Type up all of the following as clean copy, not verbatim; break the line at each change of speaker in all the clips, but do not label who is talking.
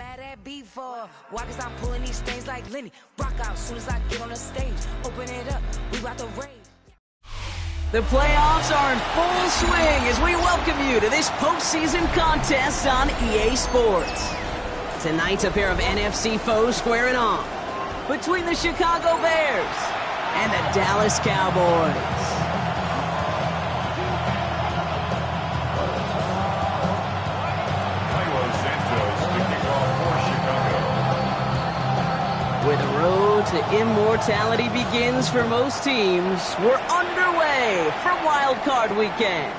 mad at before. Why? Cause I'm pulling these strings like Lenny. Rock out soon as I get on the stage. Open it up, we about to rage.
The playoffs are in full swing as we welcome you to this postseason contest on EA Sports. Tonight's a pair of NFC foes squaring off between the Chicago Bears and the Dallas Cowboys. Where the road to immortality begins for most teams, we're underway for Wild Card Weekend.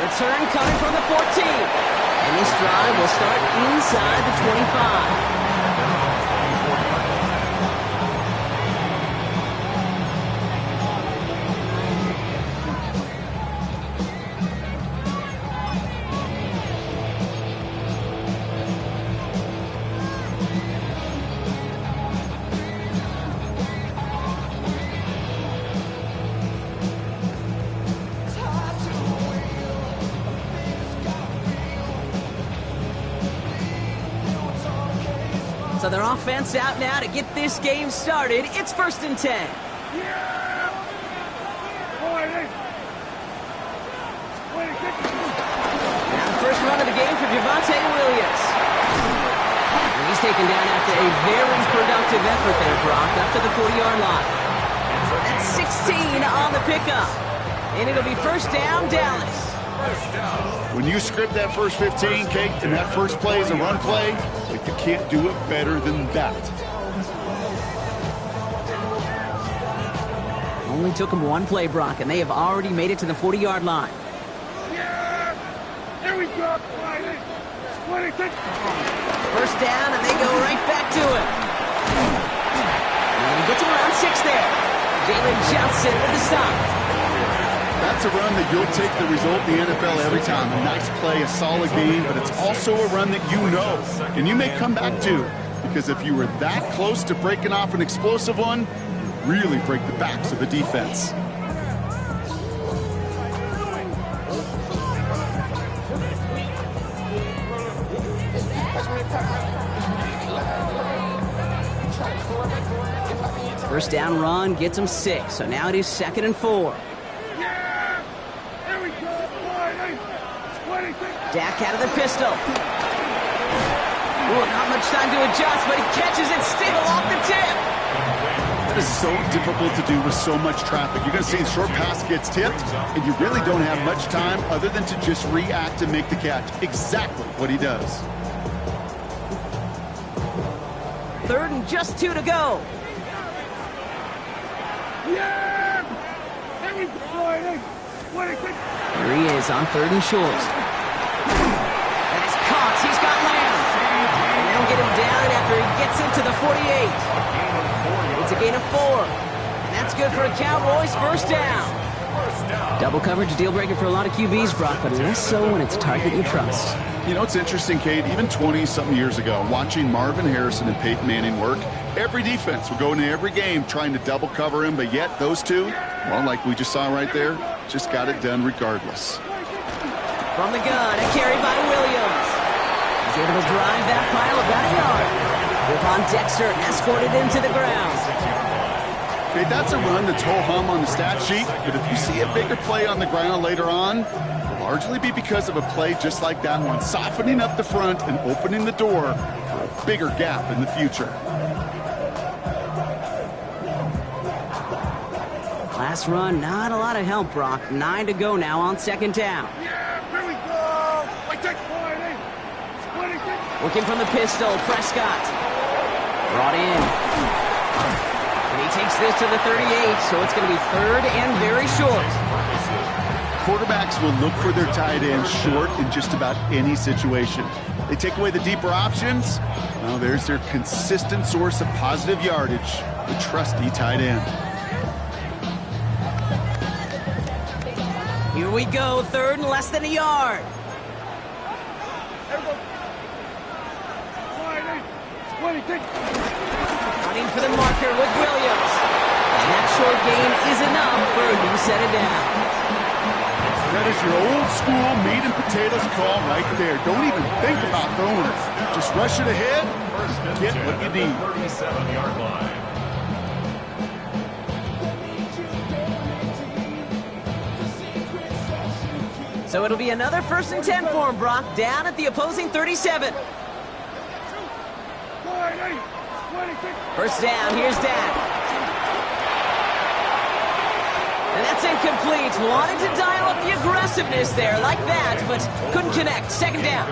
Return coming from the 14, and this drive will start inside the 25. So their offense out now to get this game started. It's 1st and 10. Now the first run of the game for Javonte Williams. And he's taken down after a very productive effort there, Brock, up to the 40-yard line. That's 16 on the pickup. And it'll be first down, Dallas.
When you script that first 15, Kate, and that first play is a run play, like you can't do it better than that.
Only took them one play, Brock, and they have already made it to the 40-yard line.
Yeah! Here we go!
First down, and they go right back to it. And he gets him around 6 there. Jalen Johnson with the stop.
That's a run that you'll take the result in the NFL every time. A nice play, a solid game, but it's also a run that you know, and you may come back to, because if you were that close to breaking off an explosive one, you really break the backs of the defense.
First down run gets him 6, so now it is 2nd and 4. Dak out of the pistol. Ooh, not much time to adjust, but he catches it still off the tip.
That is so difficult to do with so much traffic. You're going to see the short pass gets tipped, and you really don't have much time other than to just react and make the catch. Exactly what he does.
3rd and just 2 to go.
Yeah!
Here he is on 3rd and short. And it's caught. He's got Lamb. And they'll get him down after he gets into the 48. It's a gain of 4. And that's good for a Cowboys first down. Double coverage, a deal breaker for a lot of QBs, Brock, but less so when it's a target you trust.
You know, it's interesting, Kate, even 20-something years ago, watching Marvin Harrison and Peyton Manning work, every defense would go into every game trying to double cover him, but yet those two, well, like we just saw right there, just got it done regardless.
From the gun, a carry by Williams. He's able to drive that pile about a yard. Devon Dexter escorted into the ground.
Okay, that's a run that's ho-hum on the stat sheet, but if you see a bigger play on the ground later on, it'll largely be because of a play just like that one, softening up the front and opening the door for a bigger gap in the future.
Last run, not a lot of help, Brock. 9 to go now on 2nd down. Working from the pistol, Prescott. Brought in. And he takes this to the 38, so it's going to be 3rd and very short.
Quarterbacks will look for their tight end short in just about any situation. They take away the deeper options. Well, there's their consistent source of positive yardage, the trusty tight end.
Here we go, 3rd and less than a yard. Running for the marker with Williams. And that short gain is enough for a new set of downs.
That is your old school meat and potatoes call right there. Don't even think about throwing it. Just rush it ahead and get what you need.
37-yard line.
So it'll be another 1st and 10 for him, Brock, down at the opposing 37. First down, here's Dak. And that's incomplete. Wanted to dial up the aggressiveness there like that, but couldn't connect. 2nd down.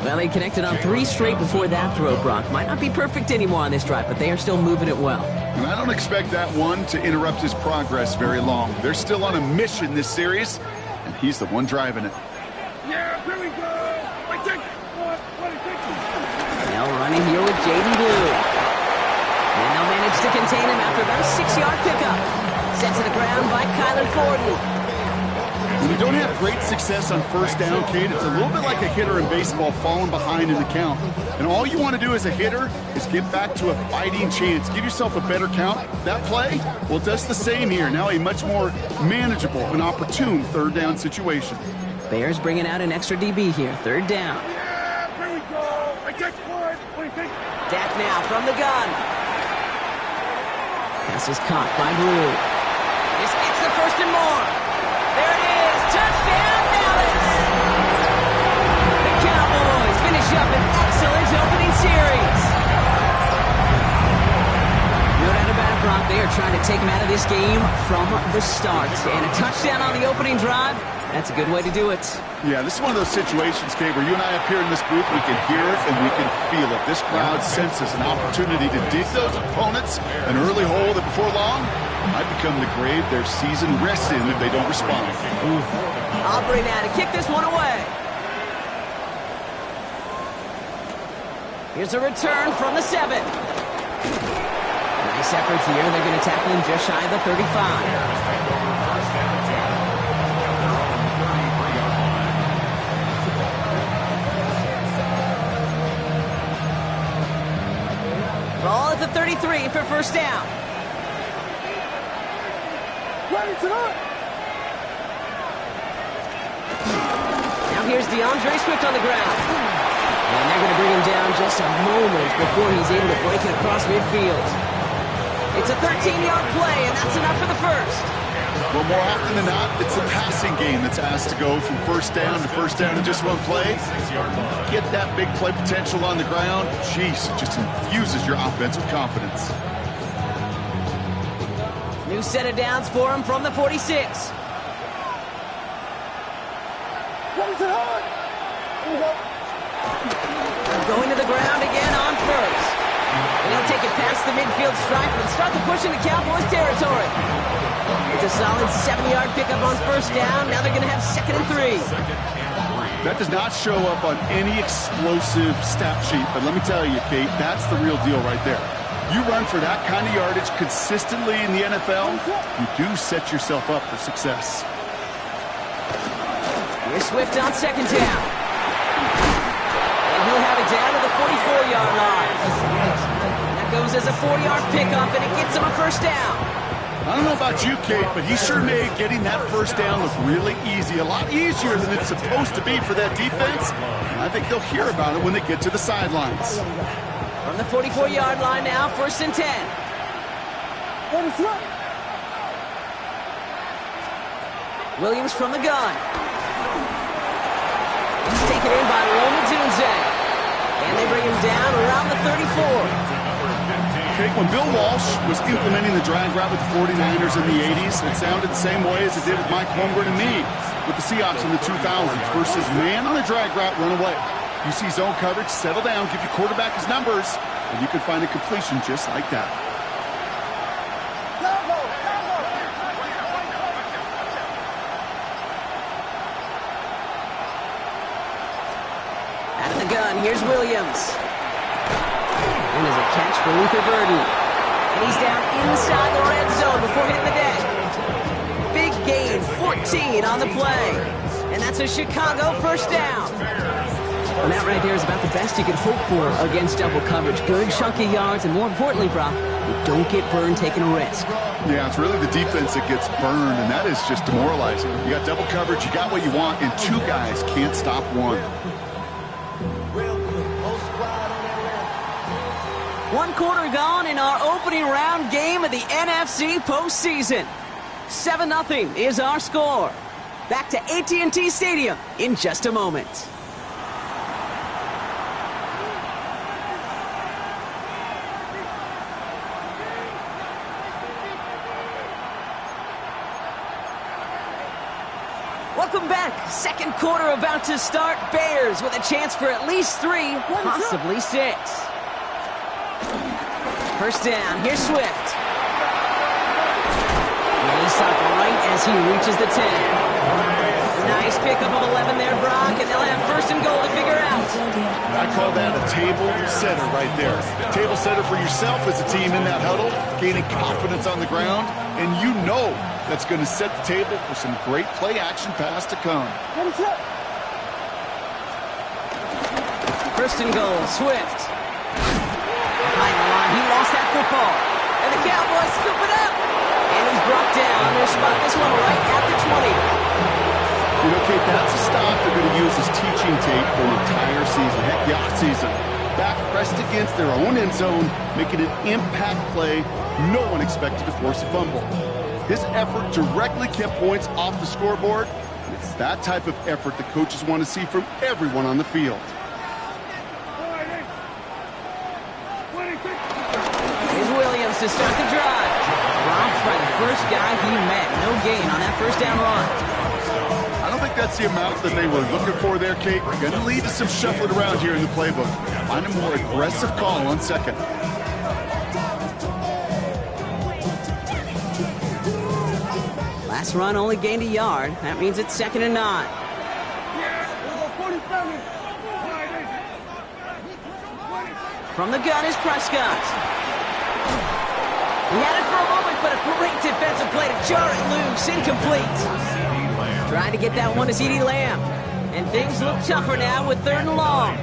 Well, they connected on 3 straight before that throw, Brock. Might not be perfect anymore on this drive, but they are still moving it well.
And I don't expect that one to interrupt his progress very long. They're still on a mission this series, and he's the one driving it.
Yeah, here we go. I take one,
Now running here with Jaden Blue. And they'll manage to contain him after about a 6-yard pickup. Sent to the ground by Kyler Gordon.
When you don't have great success on 1st down, Kate, it's a little bit like a hitter in baseball falling behind in the count. And all you want to do as a hitter is get back to a fighting chance. Give yourself a better count. That play, well, it does the same here. Now a much more manageable and opportune 3rd down situation.
Bears bringing out an extra DB here. 3rd down.
Yeah, here we go. I take one. What do you think?
Dak now from the gun. Pass is caught by Blue. This gets the 1st and more. There it is. Touchdown, Dallas. The Cowboys finish up an excellent opening series. No doubt about it, Brock. They are trying to take him out of this game from the start. And a touchdown on the opening drive, that's a good way to do it.
Yeah, this is one of those situations, Kate, where you and I up here in this booth, we can hear it and we can feel it. This crowd senses an opportunity to dig those opponents an early hole that before long might become the grave their season rests in if they don't respond.
Aubrey now to kick this one away. Here's a return from the 7. Nice effort here. They're going to tackle him just shy of the 35. Ball at the 33 for 1st down. Now here's DeAndre Swift on the ground. And they're going to bring him down just a moment before he's able to break it across midfield. It's a 13-yard play, and that's enough for the 1st.
Well, more often than not, it's a passing game that's asked to go from 1st down to 1st down in just one play. Get that big play potential on the ground. Jeez, it just infuses your offense with confidence.
New set of downs for him from the 46. Going to the ground again on 1st. And he'll take it past the midfield stripe and start the push into Cowboys territory. It's a solid 7-yard pickup on 1st down. Now they're going to have 2nd and 3.
That does not show up on any explosive stat sheet, but let me tell you, Kate, that's the real deal right there. You run for that kind of yardage consistently in the NFL, you do set yourself up for success.
Here's Swift on 2nd down. And he'll have it down to the 44-yard line. That goes as a 4-yard pickup, and it gets him a 1st down.
I don't know about you, Kate, but he sure made getting that 1st down look really easy. A lot easier than it's supposed to be for that defense. I think they'll hear about it when they get to the sidelines.
From the 44-yard line now, 1st and 10. Williams from the gun. He's taken in by Roma Dunze. And they bring him down around the 34.
Okay, when Bill Walsh was implementing the drag route with the 49ers in the 80s, it sounded the same way as it did with Mike Holmgren and me with the Seahawks in the 2000s versus man on a drag route, run away. You see zone coverage, settle down, give your quarterback his numbers, and you can find a completion just like that.
Out of the gun, here's Williams. And there's a catch for Luther Burden. And he's down inside the red zone before hitting the deck. Big gain, 14 on the play. And that's a Chicago 1st down. And that right there is about the best you can hope for against double coverage. Good chunky yards, and more importantly, Brock, you don't get burned taking a risk.
Yeah, it's really the defense that gets burned, and that is just demoralizing. You got double coverage, you got what you want, and two guys can't stop one.
One quarter gone in our opening round game of the NFC postseason. 7-0 is our score. Back to AT&T Stadium in just a moment. Welcome back. Second quarter about to start. Bears with a chance for at least 3, possibly 6. First down. Here's Swift. And he's stopped right as he reaches the 10. Nice pickup of 11 there, Brock, and they'll have first and goal to figure out.
I call that a table setter right there. Table setter for yourself as a team in that huddle, gaining confidence on the ground, and you know that's going to set the table for some great play-action pass to come.
First and goal, Swift. Behind the line, he lost that football. And the Cowboys scoop it up. And he's brought down. They'll spot this one right at the 20.
You know, Kate, that's a stop they're going to use as teaching tape for an entire season. Heck, the offseason. Back pressed against their own end zone, making an impact play. No one expected to force a fumble. His effort directly kept points off the scoreboard. It's that type of effort that coaches want to see from everyone on the field.
Here's Williams to start the drive. Dropped by the first guy he met. No gain on that first down run.
I don't think that's the amount that they were looking for there, Kate. Going to lead to some shuffling around here in the playbook. Find a more aggressive call on second.
Last run only gained a yard. That means it's 2nd and 9. From the gun is Prescott. He had it for a moment, but a great defensive play to jar it loose. Incomplete. Trying to get that one to CeeDee Lamb. And things look tougher now with 3rd and long.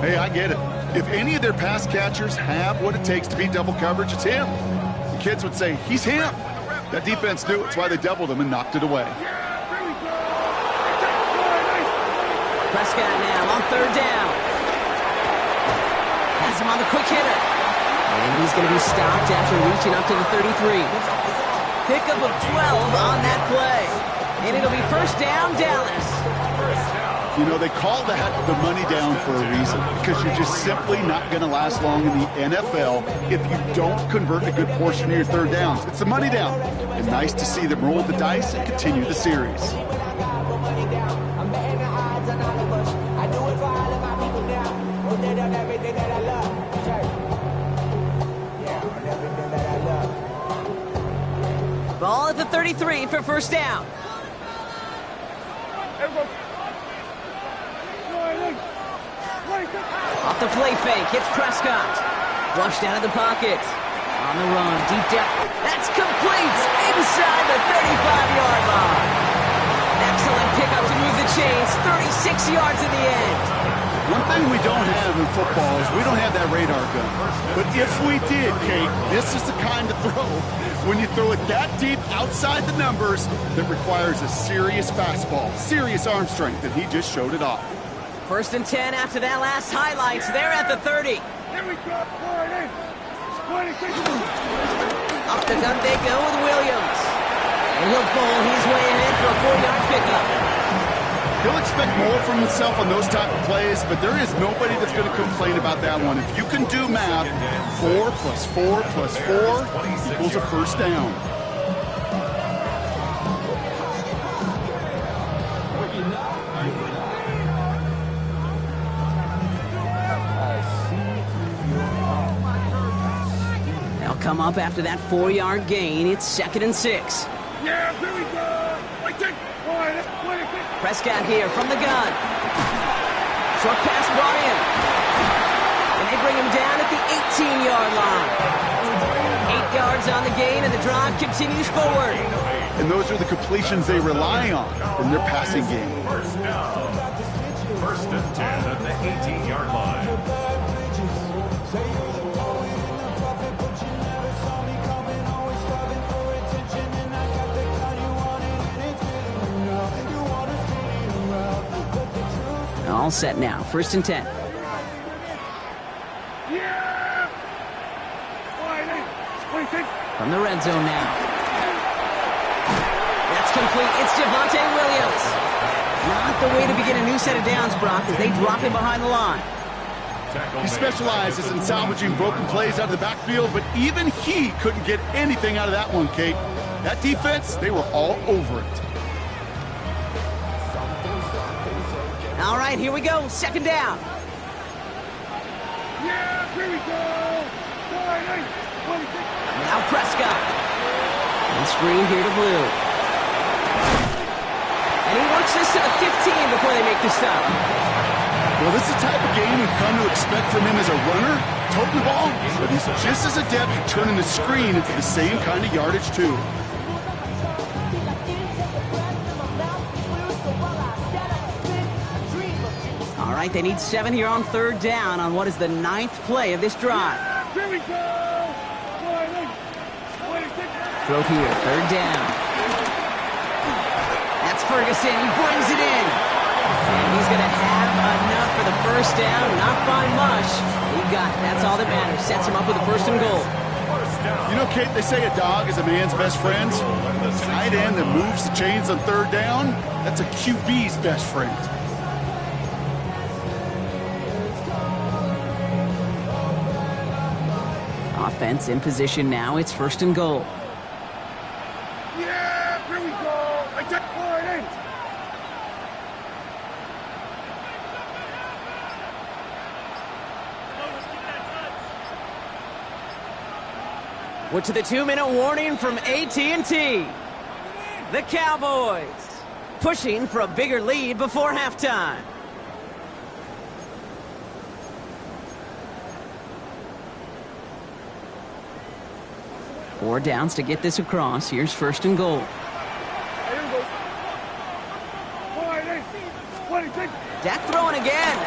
Hey, I get it. If any of their pass catchers have what it takes to beat double coverage, it's him. The kids would say, he's him. That defense knew it. That's why they doubled him and knocked it away.
Prescott now on 3rd down. Has him on the quick hitter. And he's going to be stopped after reaching up to the 33. Pickup of 12 on that play. And it'll be first down, Dallas.
You know, they call that the money down for a reason, because you're just simply not going to last long in the NFL if you don't convert a good portion of your 3rd downs. It's the money down. And nice to see them roll the dice and continue the series. Ball at the 33 for first down. Off the play fake, hits Prescott. Flushed out of the pocket. On the run, deep down. That's complete inside the 35-yard line. Excellent pickup to move the chains. 36 yards in the end. One thing we don't have in football is we don't have that radar gun. But if we did, Kate, this is the kind of throw, when you throw it that deep outside the numbers, that requires a serious fastball, serious arm strength, and he just showed it off.
1st and 10 after that last highlights. They're at the 30. Up the gun they go with Williams. And he'll pull his way ahead for a 4-yard pickup.
He'll expect more from himself on those type of plays, but there is nobody that's going to complain about that one. If you can do math, 4 plus 4 plus 4 equals a first down.
They'll come up after that 4-yard gain. It's 2nd and 6.
Yeah, here we go.
Prescott here from the gun. Short pass brought in. And they bring him down at the 18-yard line. 8 yards on the gain, and the drive continues forward.
And those are the completions they rely on from their passing game.
and 10 at the 18-yard line.
All set now. 1st and 10.
Yeah! What do you think?
From the red zone now. That's complete. It's Javonte Williams. Not the way to begin a new set of downs, Brock, as they drop him behind the line.
He specializes in salvaging broken plays out of the backfield, but even he couldn't get anything out of that one, Kate. That defense, they were all over it.
All right, here we go. 2nd down.
Yeah, here we go! What do you think?
Now Prescott. And screen here to Blue. And he works this to the 15 before they make the stop.
Well, this is the type of game we've come to expect from him as a runner, toting the ball, but he's just as adept at turning the screen into the same kind of yardage, too.
All right, they need 7 here on 3rd down on what is the 9th play of this drive.
Here we go! What do you think?
Throw here, 3rd down. That's Ferguson. He brings it in. And he's going to have enough for the 1st down. Not by much. He got it. That's all that matters. Sets him up with a 1st and goal.
You know, Kate, they say a dog is a man's best friend. A tight end that moves the chains on 3rd down, that's a QB's best friend.
Offense in position now. It's 1st and goal.
Yeah, here we go! I take point.
We're to the 2-minute warning from AT&T. The Cowboys pushing for a bigger lead before halftime. Four downs to get this across. Here's 1st and goal.
What do you think?
Dak throwing again.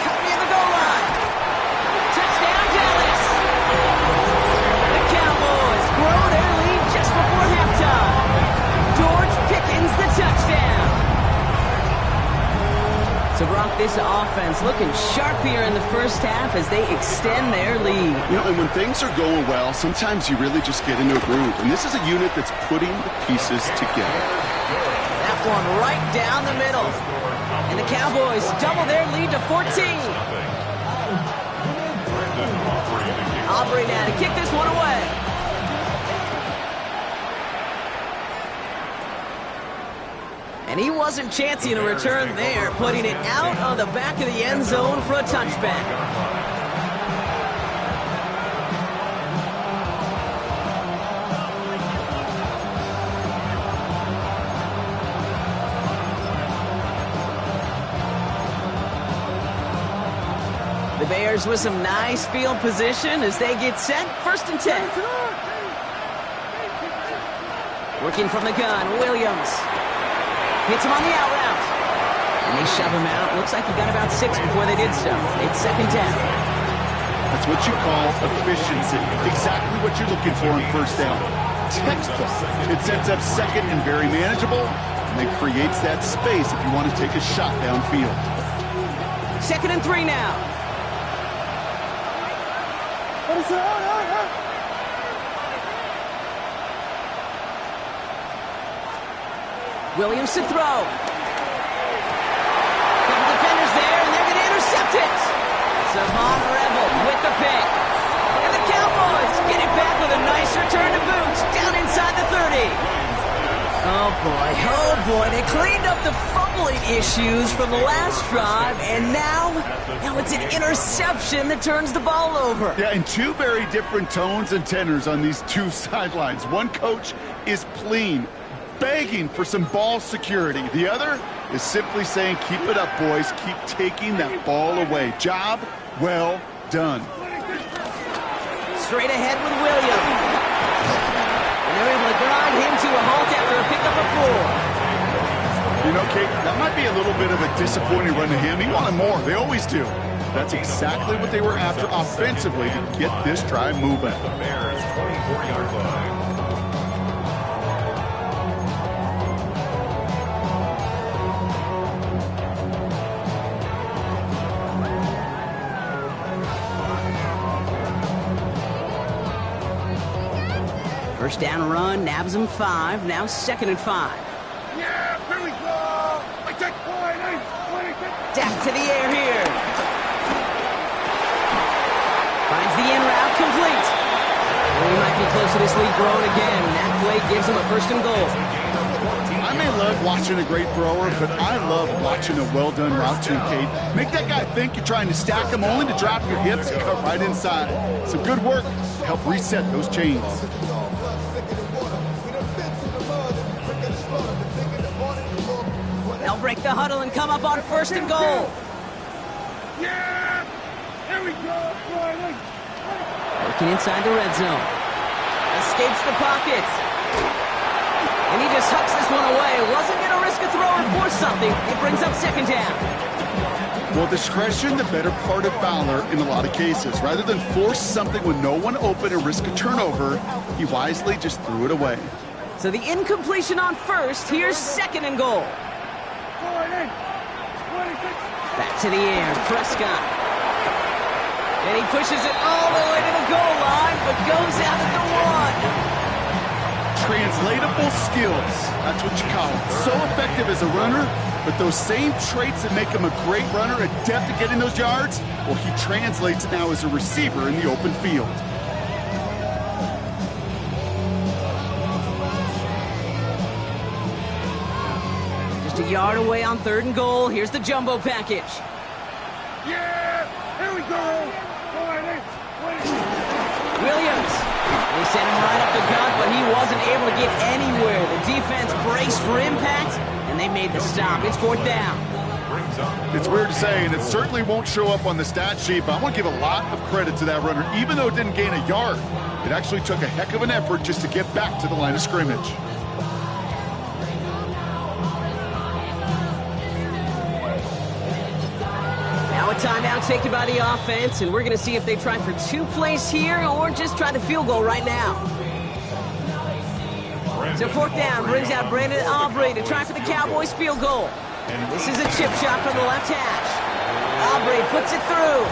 Coming near the goal line. Touchdown, Dallas. The Cowboys grow their lead just before halftime. George Pickens the touchdown. So, Brock, this offense looking sharp here in the 1st half as they extend their lead.
You know, and when things are going well, sometimes you really just get into a groove. And this is a unit that's putting the pieces together.
That one right down the middle. And the Cowboys double their lead to 14. Aubrey now to kick this one away. And he wasn't chancing a return there, putting it out on the back of the end zone for a touchback. The Bears with some nice field position as they get set. 1st and 10. Working from the gun, Williams. Hits him on the out route. And they shove him out. Looks like he got about 6 before they did so. It's 2nd down.
That's what you call efficiency. Exactly what you're looking for in 1st down. Textbook. It sets up 2nd and very manageable. And it creates that space if you want to take a shot downfield.
2nd and 3 now. Williams to throw. Couple defenders there, and they're going to intercept it. Savon Rebel with the pick. And the Cowboys get it back with a nice return to boot down inside the 30. Oh boy, they cleaned up the fumbling issues from the last drive, and now it's an interception that turns the ball over.
Yeah, and 2 very different tones and tenors on these 2 sidelines. One coach is pleading, begging for some ball security. The other is simply saying, keep it up, boys. Keep taking that ball away. Job well done.
Straight ahead with Williams. And they're able to grind him to a halt after a pickup of 4.
You know, Kate, that might be a little bit of a disappointing run to him. He wanted more. They always do. That's exactly what they were after offensively to get this drive moving.
The Bears' 24-yard line.
First down run, nabs him 5. Now 2nd and 5.
Yeah, here we go. I take point.
Dak to the air here. Finds the in route complete. And he might be close to this lead growing again. That play gives him a 1st and goal.
I may love watching a great thrower, but I love watching a well-done route too, Kate. Make that guy think you're trying to stack him only to drop your hips and cut right inside. Some good work to help reset those chains.
They'll break the huddle and come up on 1st and goal.
Yeah, here we go.
Working inside the red zone. Escapes the pocket. And he just hucks this one away. Wasn't going to risk a throw or force something. It brings up 2nd down.
Well, discretion, the better part of valor in a lot of cases. Rather than force something with no one open and risk a turnover, he wisely just threw it away.
So the incompletion on 1st. Here's 2nd and goal. Back to the air, Prescott. And he pushes it all the way to the goal line, but goes out at the 1.
Translatable skills, that's what you call it. So effective as a runner, but those same traits that make him a great runner, adept at getting those yards, well, he translates it now as a receiver in the open field.
Just a yard away on 3rd and goal. Here's the jumbo package.
Yeah, here we go.
Williams. They sent him right up the gut, but he wasn't able to get anywhere. The defense braced for impact, and they made the stop. It's 4th down.
It's weird to say, and it certainly won't show up on the stat sheet, but I want to give a lot of credit to that runner. Even though it didn't gain a yard, it actually took a heck of an effort just to get back to the line of scrimmage.
Now a timeout taken by the offense, and we're going to see if they try for 2 plays here or just try the field goal right now. So 4th down brings out Brandon Aubrey to try for the Cowboys field goal. This is a chip shot from the left hash. Aubrey puts it through,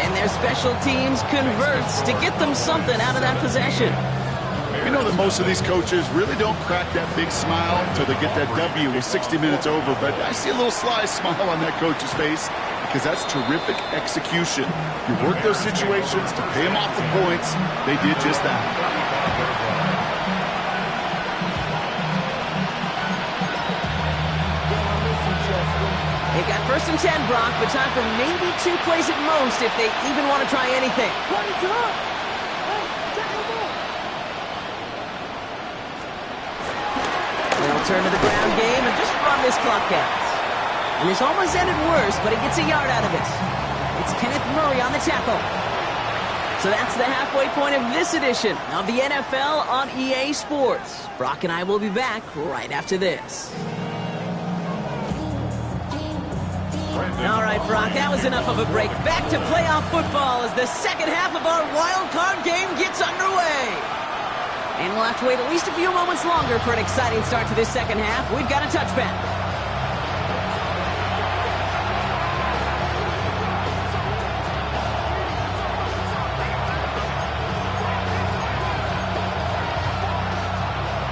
and their special teams converts to get them something out of that possession.
You know that most of these coaches really don't crack that big smile until they get that W with 60 minutes over, but I see a little sly smile on that coach's face because that's terrific execution. You work those situations to pay them off the points. They did just that.
They've got 1st and 10, Brock, but time for maybe 2 plays at most if they even want to try anything. They'll turn to the ground game and just run this clock out. And this almost ended worse, but he gets a yard out of it. It's Kenneth Murray on the tackle. So that's the halfway point of this edition of the NFL on EA Sports. Brock and I will be back right after this. All right, Brock, that was enough of a break. Back to playoff football as the second half of our wild card game gets underway. And we'll have to wait at least a few moments longer for an exciting start to this second half. We've got a touchback.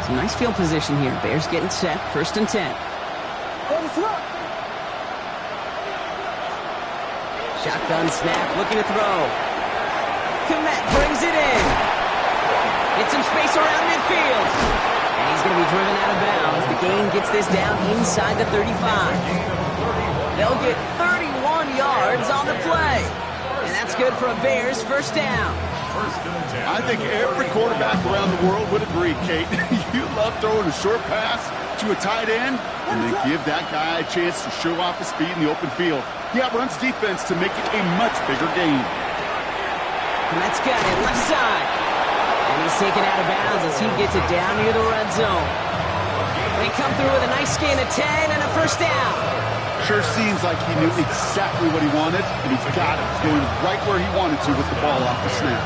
Some nice field position here. Bears getting set. 1st and 10. Shotgun snap, looking to throw. Komet brings it in. Gets some space around midfield. And he's going to be driven out of bounds. The gain gets this down inside the 35. They'll get 31 yards on the play. And that's good for a Bears 1st down.
I think every quarterback around the world would agree, Kate. You love throwing a short pass to a tight end and then give that guy a chance to show off his speed in the open field. He outruns defense to make it a much bigger gain.
Komet's got it left side. And he's taken out of bounds as he gets it down near the red zone. They come through with a nice gain of 10 and a first down.
Sure seems like he knew exactly what he wanted, and he's got it. He's going right where he wanted to with the ball off the snap.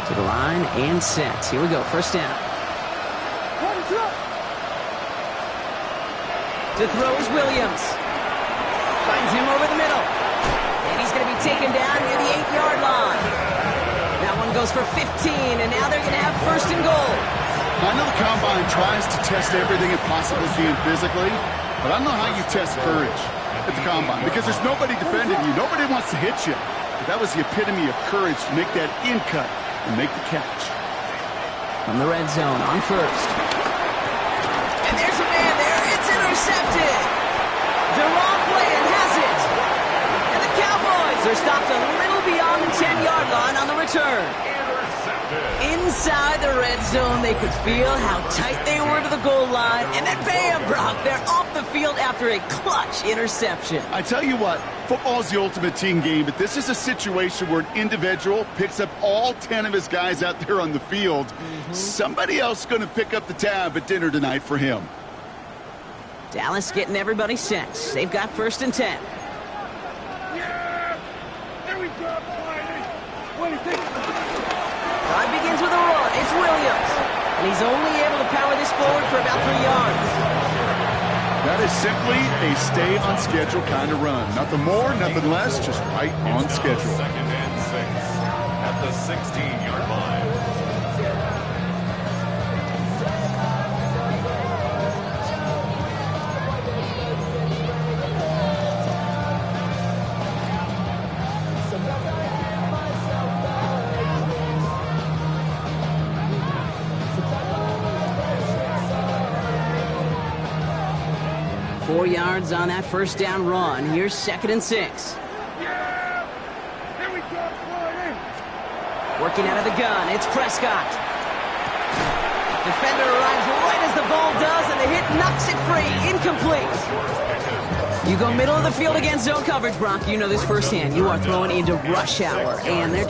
To the line and set. Here we go, first down. To throw is Williams. Finds him over the middle. And he's going to be taken down near the 8-yard line. That one goes for 15, and now they're going to have first and goal.
I know the Combine tries to test everything it possibly can physically, but I don't know how you test courage at the Combine because there's nobody defending you. Nobody wants to hit you. But that was the epitome of courage to make that in cut and make the catch.
From the red zone on first. And there's a man there. It's intercepted. Deron Bland has it. And the Cowboys are stopped a little beyond the 10-yard line on the return. Inside the red zone, they could feel how tight they were to the goal line. And then bam, Brock, they're off the field after a clutch interception.
I tell you what, football is the ultimate team game, but this is a situation where an individual picks up all 10 of his guys out there on the field. Somebody else is going to pick up the tab at dinner tonight for him.
Dallas getting everybody set. They've got first and 10.
Yeah! There we go, Friday. What do you think?
Drive begins with a run. It's Williams. And he's only able to power this forward for about 3 yards.
That is simply a stay on schedule kind of run. Nothing more, nothing less, just right on schedule.
Second and 6 at the 16-yard line.
Four yards on that first down run. Here's second and 6.
Yeah! There we go, Friday.
Working out of the gun, it's Prescott. Defender arrives right as the ball does, and the hit knocks it free. Incomplete. You go middle of the field against zone coverage, Brock. You know this firsthand. You are throwing into rush hour, and there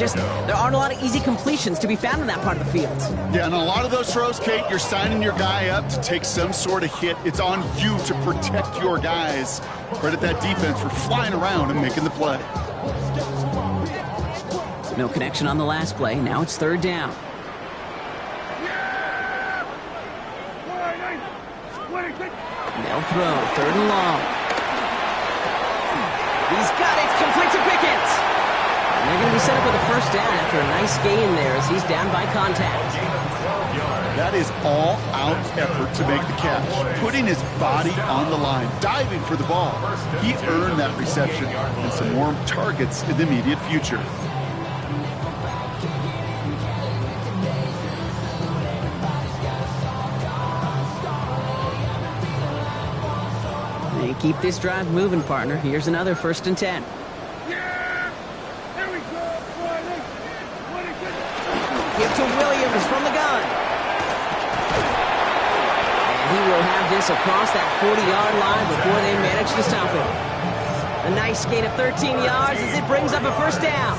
aren't a lot of easy completions to be found in that part of the field.
Yeah, and a lot of those throws, Kate, you're signing your guy up to take some sort of hit. It's on you to protect your guys. Credit that defense for flying around and making the play.
No connection on the last play. Now it's third down.
Yeah! Friday. What do you think?
They'll throw, third and long. He's got it, complete to Pickens. And they're going to be set up with a first down after a nice gain there as he's down by contact.
That is all-out effort to make the catch, putting his body on the line, diving for the ball. He earned that reception and some more targets in the immediate future.
They keep this drive moving, partner. Here's another first and 10.
Yeah! There we go, Friday. What do you think?
Give to Williams from the gun. And he will have this across that 40-yard line before they manage to stop him. A nice gain of 13 yards as it brings up a first down.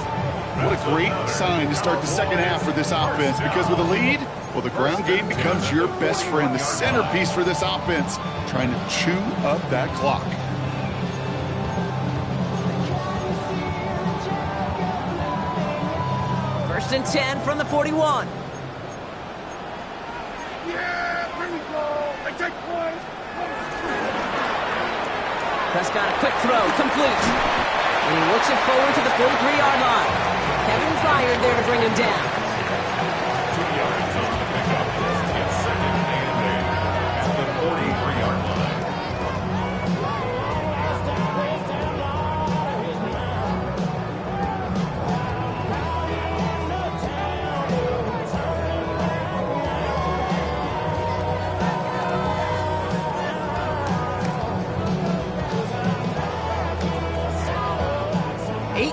What a great sign to start the second half for this offense, because with a lead, well, the ground game becomes your best friend, the centerpiece for this offense, trying to chew up that clock.
First and 10 from the 41.
Yeah! There we go. I take point.
Prescott, a quick throw, complete. And he looks it forward to the 43-yard line. Kevin Byard there to bring him down.
2 yards on the pickup. It's second and 8 at the 43-yard line.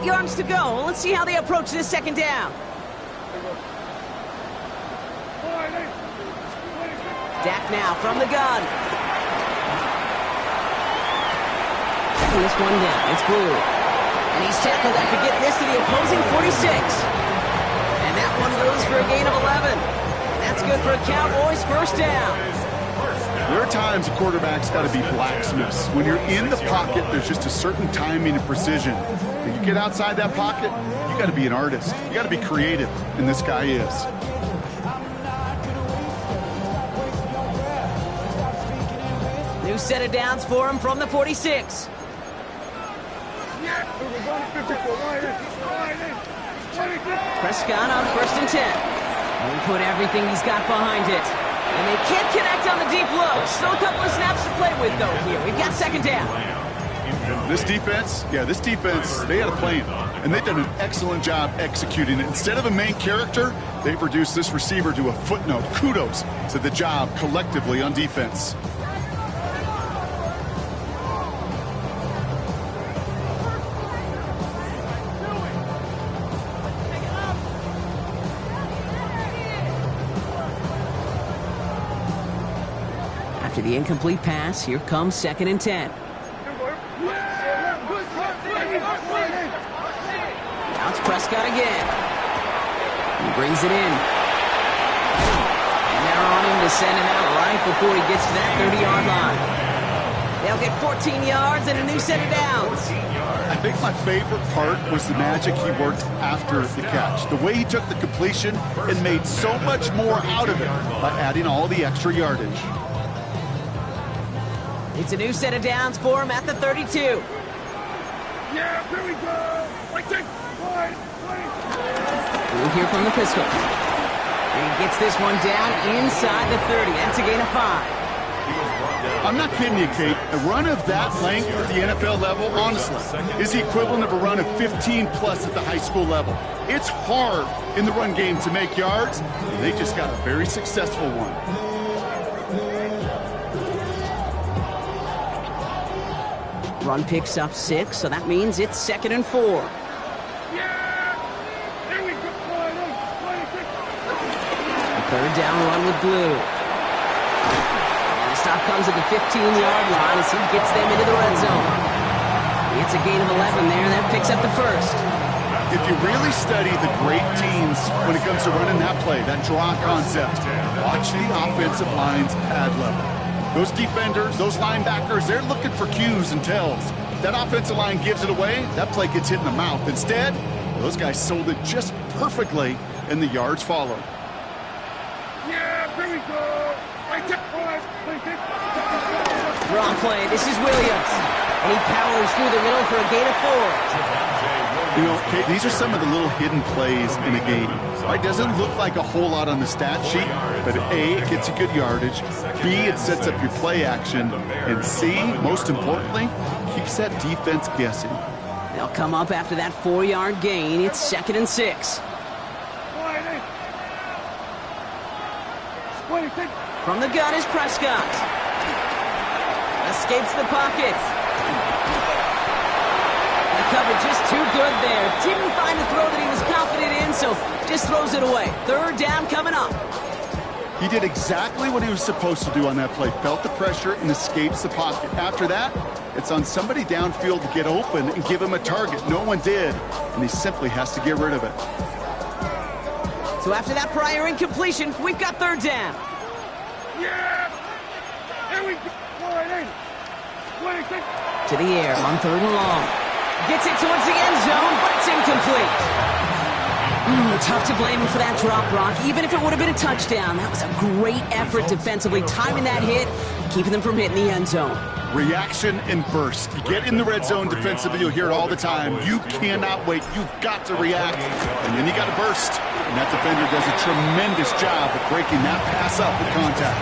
Yards to go. Let's see how they approach this second down. Dak now from the gun. This one down. It's Blue. And he's tackled after getting this to the opposing 46. And that one goes for a gain of 11. And that's good for a Cowboys first down.
There are times a quarterback's got to be blacksmiths. When you're in the pocket, there's just a certain timing and precision. When you get outside that pocket, you got to be an artist. You got to be creative, and this guy is.
New set of downs for him from the 46. Prescott on 1st and 10. And he put everything he's got behind it. And they can't connect on the deep low. Still a couple of snaps to play with, though, here. We've got 2nd down.
This defense, they had a plan. And they've done an excellent job executing it. Instead of a main character, they've reduced this receiver to a footnote. Kudos to the job collectively on defense.
After the incomplete pass, here comes 2nd and 10. Now it's Prescott again. He brings it in. And they're on him to send him out right before he gets to that 30-yard line. They'll get 14 yards and a new set of downs.
I think my favorite part was the magic he worked after the catch. The way he took the completion and made so much more out of it by adding all the extra yardage.
It's a new set of downs for him at the 32.
Yeah, here we go.
We'll hear from the pistol. And he gets this one down inside the 30. That's a gain of 5.
I'm not kidding you, Kate. A run of that length at the NFL level, honestly, is the equivalent of a run of 15-plus at the high school level. It's hard in the run game to make yards, and they just got a very successful one.
Run picks up 6, so that means it's 2nd and 4.
Yeah! Here we go.
A 3rd down run with Blue. And the stop comes at the 15-yard line as he gets them into the red zone. It's a gain of 11 there, and that picks up the 1st.
If you really study the great teams when it comes to running that play, that draw concept, watch the offensive line's pad level. Those defenders, those linebackers, they're looking for cues and tells. If that offensive line gives it away, that play gets hit in the mouth. Instead, those guys sold it just perfectly, and the yards followed.
Yeah, here we go.
Draw play. This is Williams. And he powers through the middle for a gain of 4.
You know, Kate, these are some of the little hidden plays in a game. It doesn't look like a whole lot on the stat sheet, but A, it gets you good yardage, B, it sets up your play action, and C, most importantly, keeps that defense guessing.
They'll come up after that 4-yard gain. It's 2nd and 6. From the gun is Prescott. Escapes the pocket. The coverage is too good there. Didn't find a throw that he was confident in, so just throws it away. 3rd down coming up.
He did exactly what he was supposed to do on that play. Felt the pressure and escapes the pocket. After that, it's on somebody downfield to get open and give him a target. No one did, and he simply has to get rid of it.
So after that prior incompletion, we've got 3rd down.
Yeah! Here we go.
To the air on 3rd and long. Gets it towards the end zone, but it's incomplete. Tough to blame him for that drop, Brock. Even if it would have been a touchdown, that was a great effort defensively, timing that hit, keeping them from hitting the end zone.
Reaction and burst. You get in the red zone defensively, you'll hear it all the time. You cannot wait. You've got to react, and then you got to burst. And that defender does a tremendous job of breaking that pass up with contact.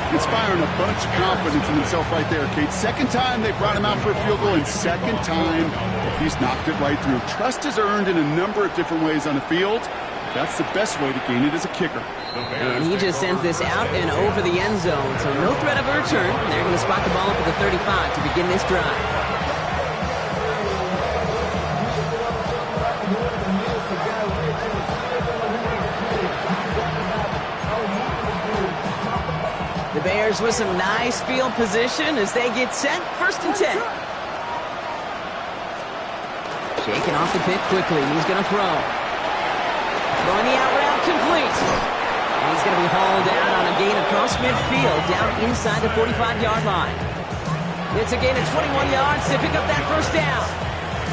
Inspiring a bunch of confidence in himself right there, Kate. 2nd time they brought him out for a field goal, and 2nd time he's knocked it right through. Trust is earned in a number of different ways on the field. That's the best way to gain it as a kicker.
And he just sends this out and over the end zone, so no threat of a return. They're going to spot the ball up at the 35 to begin this drive. The Bears with some nice field position as they get set. 1st and 10. Shaking off the pick quickly. He's going to throw. Throwing the out route complete. And he's going to be hauled down on a gain across midfield, down inside the 45-yard line. It's a gain of 21 yards to pick up that first down.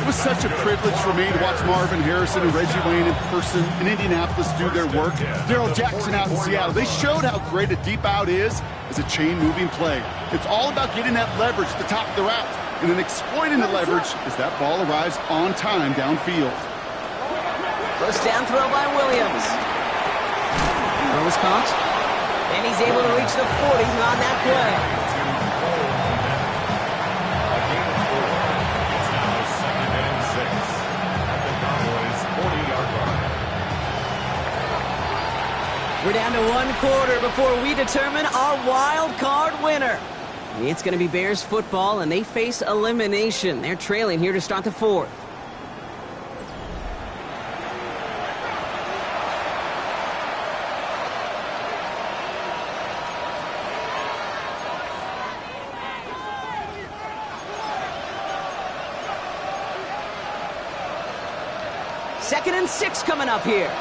It was such a privilege for me to watch Marvin Harrison and Reggie Wayne in person in Indianapolis do their work. Daryl Jackson out in Seattle. They showed how great a deep out is as a chain-moving play. It's all about getting that leverage at the top of the route and then exploiting the leverage as that ball arrives on time downfield.
First down throw by Williams. Throws caught. And he's able to reach the 40 on that play. We're down to one quarter before we determine our wild card winner. It's going to be Bears football, and they face elimination. They're trailing here to start the fourth. Second and 6 coming up here.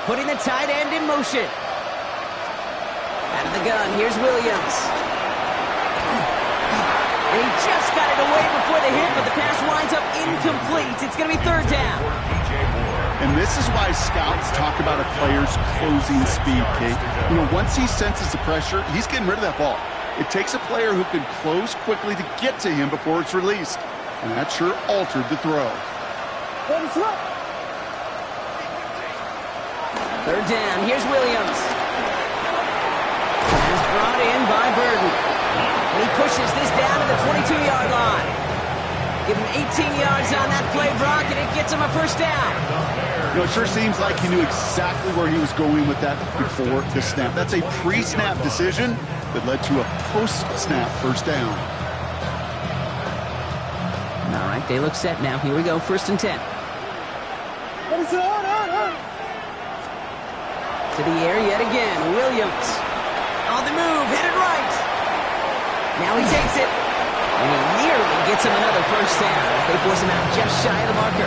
Putting the tight end in motion. Out of the gun, here's Williams. And he just got it away before the hit, but the pass winds up incomplete. It's going to be third down.
And this is why scouts talk about a player's closing speed, Kate. You know, once he senses the pressure, he's getting rid of that ball. It takes a player who can close quickly to get to him before it's released. And that sure altered the throw.
Third down, here's Williams. He's brought in by Burden. And he pushes this down to the 22-yard line. Give him 18 yards on that play, Brock, and it gets him a first down.
You know, it sure seems like he knew exactly where he was going with that before the snap. That's a pre-snap decision that led to a post-snap first down.
All right, they look set now. Here we go, first and 10. To the air yet again, Williams. On the move, headed right. Now he takes it. And he nearly gets him another first down as they force him out just shy of the marker.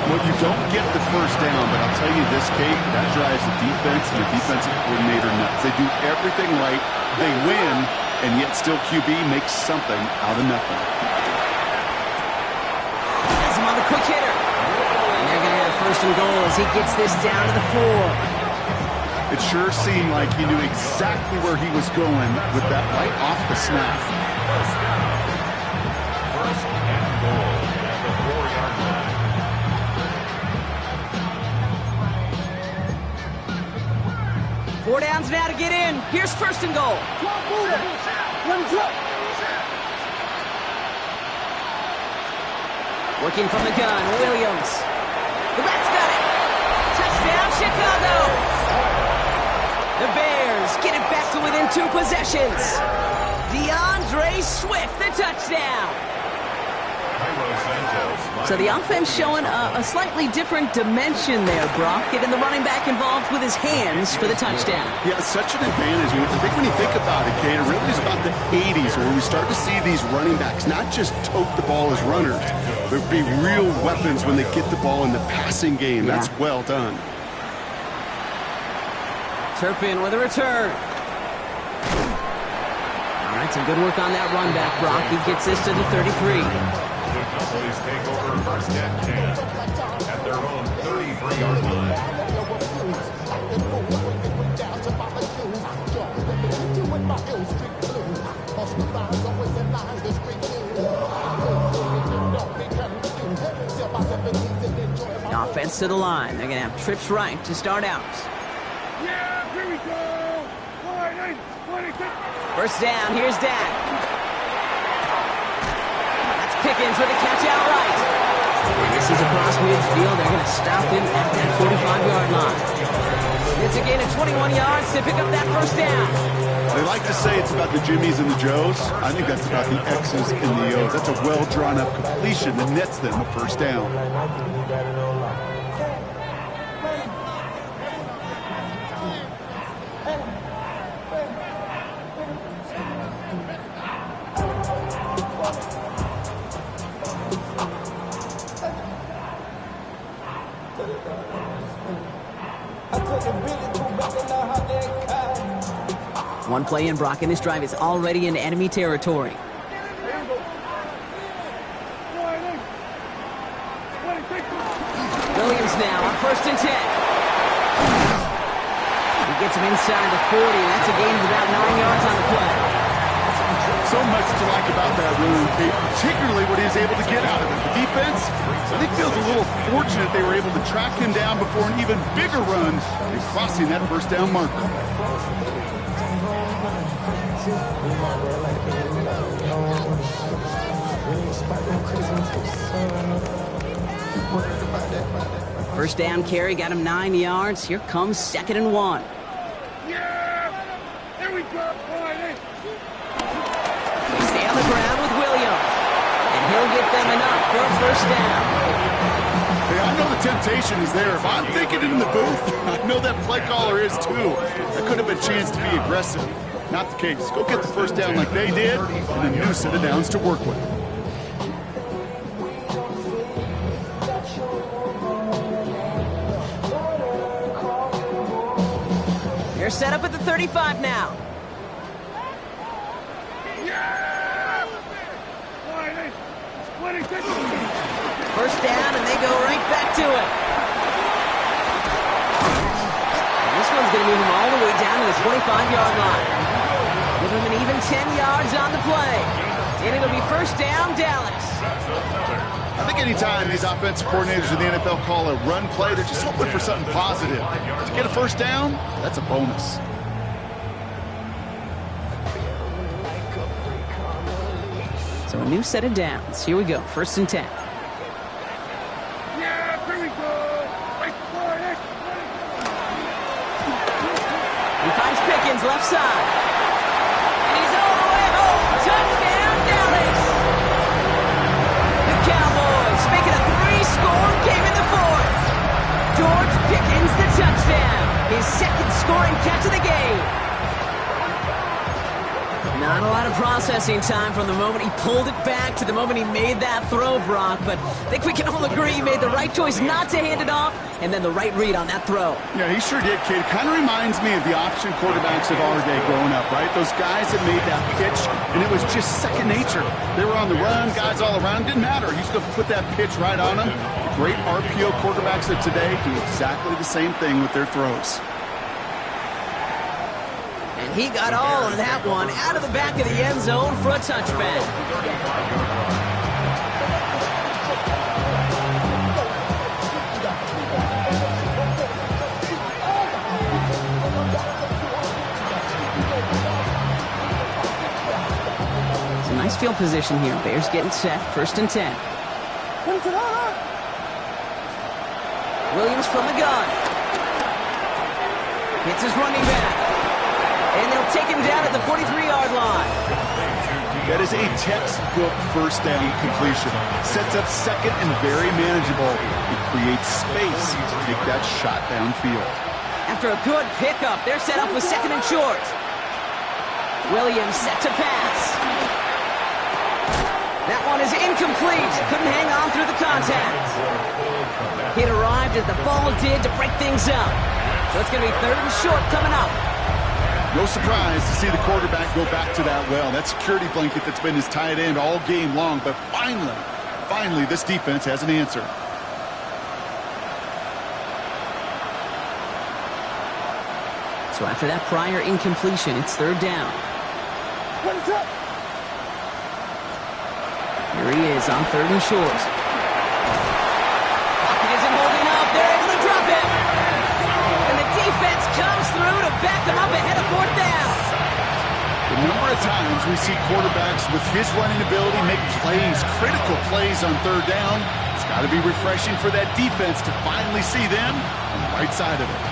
Well, you don't get the first down, but I'll tell you this, Kate, that drives the defense and the defensive coordinator nuts. They do everything right, they win, and yet still QB makes something out of nothing.
Has him on the quick hitter. And they're going to have first and goal as he gets this down to the 4.
It sure seemed like he knew exactly where he was going with that right off the snap.
First and goal at the 4-yard line.
4 downs now to get in. Here's first and goal. Working from the gun, Williams. The Reds got it. Touchdown, Chicago. The Bears get it back to within 2 possessions. DeAndre Swift, the touchdown. So the offense showing a slightly different dimension there, Brock, getting the running back involved with his hands for the touchdown.
Yeah, such an advantage. I think when you think about it, Kate, it really is about the 80s where we start to see these running backs not just tote the ball as runners, but be real weapons when they get the ball in the passing game. Yeah. That's well done.
Turpin with a return. All right, some good work on that run back, Brock. He gets this to the 33.
The Cowboys take over first and 10 at their own 33-yard line.
Offense to the line. They're going to have trips right to start out.
Yeah, here we go.
First down, here's Dak. That's Pickens with a catch out right. And this is across midfield. They're going to stop him at that 45-yard line. It's a gain of 21 yards to pick up that first down.
They like to say it's about the Jimmies and the Joes. I think that's about the X's and the O's. That's a well-drawn-up completion that nets them a first down.
One play in, Brock, and this drive is already in enemy territory. Williams now on 1st and 10. He gets him inside the 40. That's a gain of about 9 yards on the play.
So much to like about that run, Kate, particularly what he was able to get out of it. The defense, I think, feels a little fortunate they were able to track him down before an even bigger run and crossing that first down marker.
First down carry got him 9 yards. Here comes 2nd and 1.
Yeah! There we go, boy!
They stay on the ground with Williams. And he'll get them enough for a first down.
Hey, I know the temptation is there. If I'm thinking it in the booth, I know that play caller is too. That could have been a chance to be aggressive. Not the case. Go get the first down like they did, and a new set of downs to work with.
They're set up at the 35 now. First down, and they go right back to it. And this one's going to move him all the way down to the 25-yard line. Give him an even 10 yards on the play. And it'll be first down, Dallas.
I think anytime these offensive coordinators in the NFL call a run play, they're just hoping for something positive. To get a first down, that's a bonus.
So a new set of downs. Here we go, 1st and 10.
Yeah, here we go!
He finds Pickens left side. And he's all the way home. Touchdown, Dallas! The Cowboys make it a 3-score game in the 4th. George Pickens the touchdown. His 2nd scoring catch of the game. Not a lot of processing time from the moment he pulled it back to the moment he made that throw, Brock. But I think we can all agree he made the right choice not to hand it off, and then the right read on that throw.
Yeah, he sure did, kid. Kind of reminds me of the option quarterbacks of our day growing up, right? Those guys that made that pitch, and it was just second nature. They were on the run, guys all around. Didn't matter. He's going to put that pitch right on them. The great RPO quarterbacks of today do exactly the same thing with their throws.
And he got all of that one out of the back of the end zone for a touchback. It's a nice field position here. Bears getting set, 1st and 10. Williams from the gun. Hits his running back. And they'll take him down at the 43-yard line.
That is a textbook first down completion. Sets up 2nd and very manageable. It creates space to take that shot downfield.
After a good pickup, they're set up with 2nd and short. Williams set to pass. That one is incomplete. Couldn't hang on through the contact. It arrived as the ball did to break things up. So it's going to be 3rd and short coming up.
No surprise to see the quarterback go back to that well. That security blanket that's been his tight end all game long. But finally, this defense has an answer.
So after that prior incompletion, it's 3rd down. Here he is on 3rd and short. Pocket isn't holding up. They're able to drop it. And the defense comes through to back them up ahead of 4th down.
The number of times we see quarterbacks with his running ability make plays, critical plays on 3rd down. It's got to be refreshing for that defense to finally see them on the right side of it.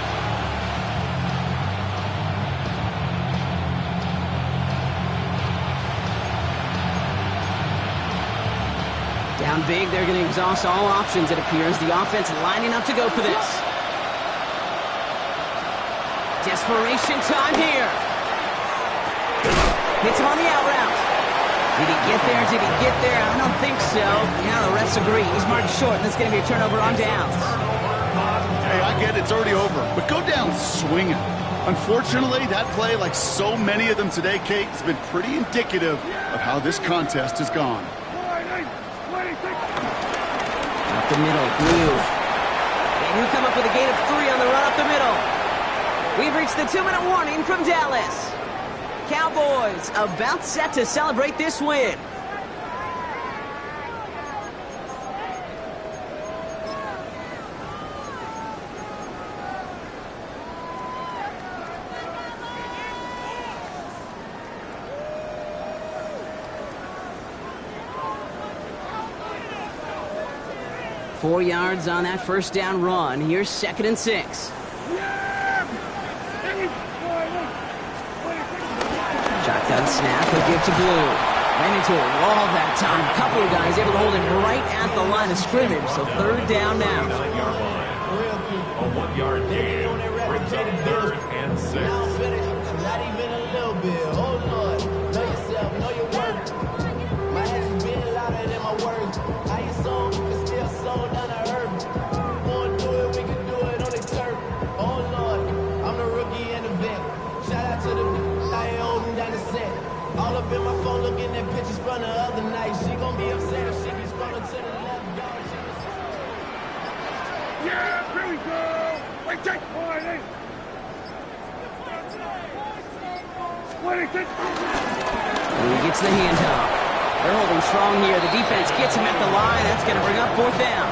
Down big, they're going to exhaust all options, it appears. The offense lining up to go for this. Desperation time here. Hits him on the out route. Did he get there? Did he get there? I don't think so. Yeah, the refs agree. He's marked short, and it's going to be a turnover on downs.
Hey, I get it. It's already over. But go down swinging. Unfortunately, that play, like so many of them today, Kate, has been pretty indicative of how this contest has gone.
Up the middle, Blue. And he'll come up with a gain of 3 on the run up the middle. We've reached the 2-minute warning from Dallas. Cowboys about set to celebrate this win. Four yards on that first down run. Here's 2nd and 6. Shotgun snap, he'll give to Blue. Ran into a wall that time. A couple of guys able to hold him right at the line of scrimmage. So 3rd down now.
9-yard line. A 1-yard gain brings up 3rd and 6.
Not even a little bit. Oh Lord, know yourself, know your worth. My actions being louder than my words. How you sold, it's still sold down to earth. Wanna do it, we can do it on the turf. Oh Lord, I'm the rookie in the vet. Shout out to the I ain't holding down the set. All up in my phone looking at pictures from the other night. She gon' be upset if she keeps scrolling to the left.
Yeah, here we go. Wait, take 20. 26.
And he gets the handoff. They're holding strong here. The defense gets him at the line. That's going to bring up 4th down.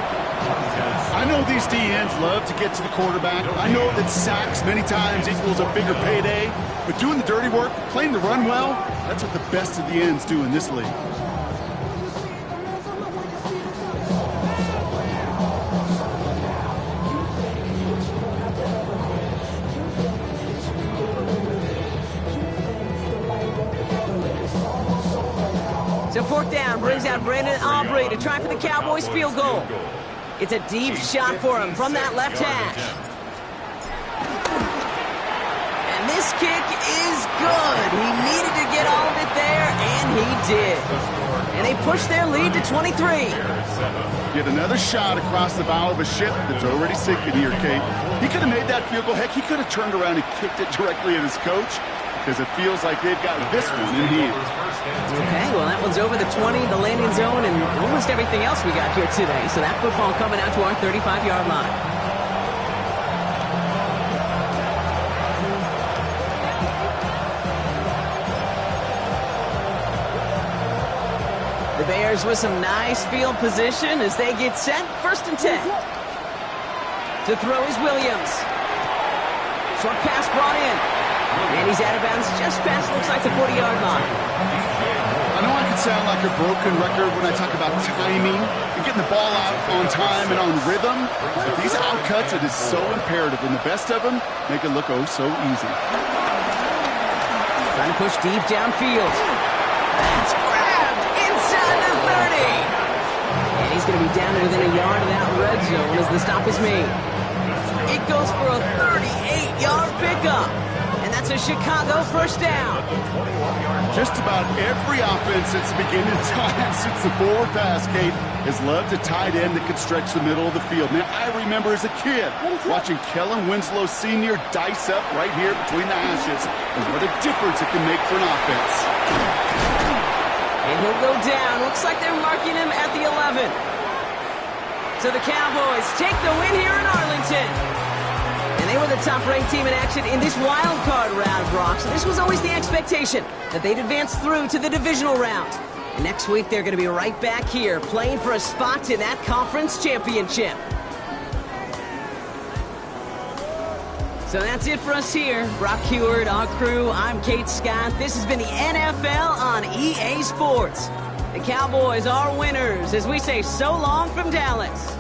I know these DNs love to get to the quarterback. I know that sacks many times equals a bigger payday. But doing the dirty work, playing the run well, that's what the best of the ends do in this league.
So 4th down brings out Brandon Aubrey to try for the Cowboys field goal. It's a deep shot for him from that left hash. And this kick is good. He needed to get all of it there, and he did. And they push their lead to 23.
Get another shot across the bow of a ship that's already sinking here, Kate. He could have made that field goal. Heck, he could have turned around and kicked it directly at his coach, because it feels like they've got this one in hand.
Okay, well, that one's over the 20, the landing zone, and almost everything else we got here today. So that football coming out to our 35-yard line. The Bears with some nice field position as they get set. 1st and 10. To throw is Williams. Short pass brought in. And he's out of bounds just past, looks like, the 40-yard line.
I know I can sound like a broken record when I talk about timing and getting the ball out on time and on rhythm, but these outcuts, it is so imperative, and the best of them make it look oh so easy.
Trying to push deep downfield. That's grabbed inside the 30. And he's going to be down within a yard of that red zone as the stop is made. It goes for a 38-yard pickup. And that's a Chicago 1st down.
Just about every offense since the beginning of time, since the forward pass, Kate, has loved a tight end that can stretch the middle of the field. Now, I remember as a kid watching Kellen Winslow Sr. dice up right here between the hashes, and what a difference it can make for an offense.
And he'll go down. Looks like they're marking him at the 11. So the Cowboys take the win here in Arlington. And they were the top-ranked team in action in this wild card round, Brock. So this was always the expectation, that they'd advance through to the divisional round. And next week, they're going to be right back here, playing for a spot in that conference championship. So that's it for us here. Brock Heward, our crew, I'm Kate Scott. This has been the NFL on EA Sports. The Cowboys are winners as we say so long from Dallas.